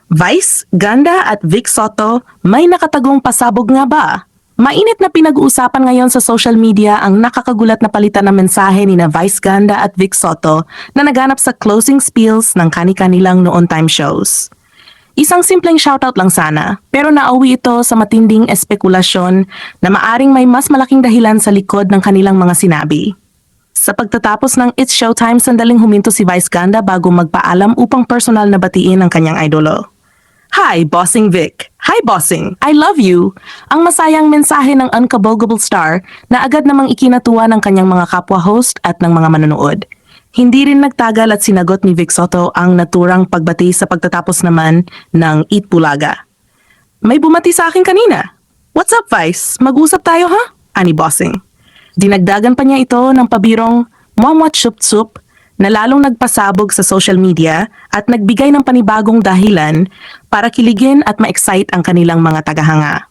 Vice, Ganda at Vic Soto, may nakatagong pasabog nga ba? Mainit na pinag-uusapan ngayon sa social media ang nakakagulat na palitan ng mensahe ni na Vice Ganda at Vic Soto na naganap sa closing spiels ng kani-kanilang noon time shows. Isang simpleng shoutout lang sana, pero nauwi ito sa matinding espekulasyon na maaring may mas malaking dahilan sa likod ng kanilang mga sinabi. Sa pagtatapos ng It's Showtime, sandaling huminto si Vice Ganda bago magpaalam upang personal na batiin ang kanyang idolo. Hi, Bossing Vic. Hi, Bossing. I love you. Ang masayang mensahe ng unkabogable star na agad namang ikinatuwa ng kanyang mga kapwa-host at ng mga manonood. Hindi rin nagtagal at sinagot ni Vic Soto ang naturang pagbati sa pagtatapos naman ng Eat Bulaga. May bumati sa akin kanina. What's up, Vice? Mag-usap tayo, ha? Ani Bossing. Dinagdagan pa niya ito ng pabirong Mwamwat Chup Chup na lalong nagpasabog sa social media at nagbigay ng panibagong dahilan para kiligin at ma-excite ang kanilang mga tagahanga.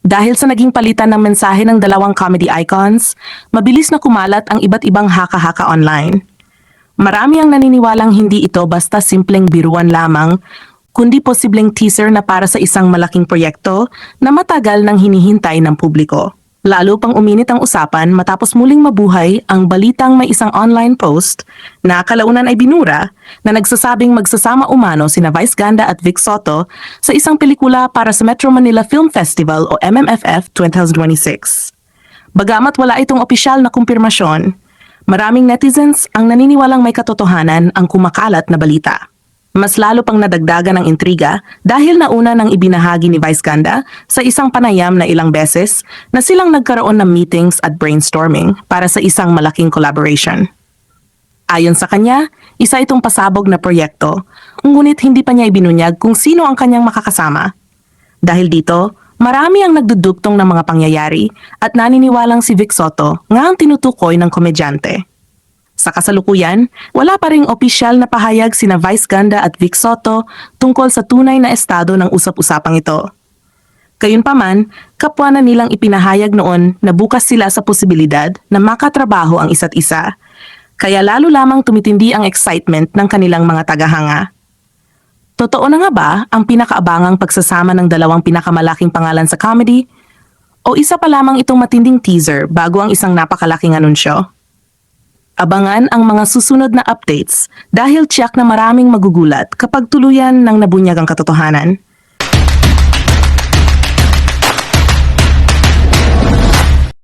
Dahil sa naging palitan ng mensahe ng dalawang comedy icons, mabilis na kumalat ang iba't ibang haka-haka online. Marami ang naniniwalang hindi ito basta simpleng biruan lamang, kundi posibleng teaser na para sa isang malaking proyekto na matagal nang hinihintay ng publiko. Lalo pang uminit ang usapan matapos muling mabuhay ang balitang may isang online post na kalaunan ay binura na nagsasabing magsasama umano sina Vice Ganda at Vic Soto sa isang pelikula para sa Metro Manila Film Festival o MMFF 2026. Bagamat wala itong opisyal na kumpirmasyon, maraming netizens ang naniniwalang may katotohanan ang kumakalat na balita. Mas lalo pang nadagdagan ng intriga dahil nauna nang ibinahagi ni Vice Ganda sa isang panayam na ilang beses na silang nagkaroon ng meetings at brainstorming para sa isang malaking collaboration. Ayon sa kanya, isa itong pasabog na proyekto, ngunit hindi pa niya ibinunyag kung sino ang kanyang makakasama. Dahil dito, marami ang nagdudugtong ng mga pangyayari at naniniwalang si Vic Soto nga ang tinutukoy ng komedyante. Sa kasalukuyan, wala pa ring opisyal na pahayag sina Vice Ganda at Vic Soto tungkol sa tunay na estado ng usap-usapang ito. Gayunpaman, kapwa na nilang ipinahayag noon na bukas sila sa posibilidad na makatrabaho ang isa't isa, kaya lalo lamang tumitindi ang excitement ng kanilang mga tagahanga. Totoo na nga ba ang pinakaabangang pagsasama ng dalawang pinakamalaking pangalan sa comedy? O isa pa lamang itong matinding teaser bago ang isang napakalaking anunsyo? Abangan ang mga susunod na updates dahil tiyak na maraming magugulat kapag tuluyan ng nabunyag ang katotohanan.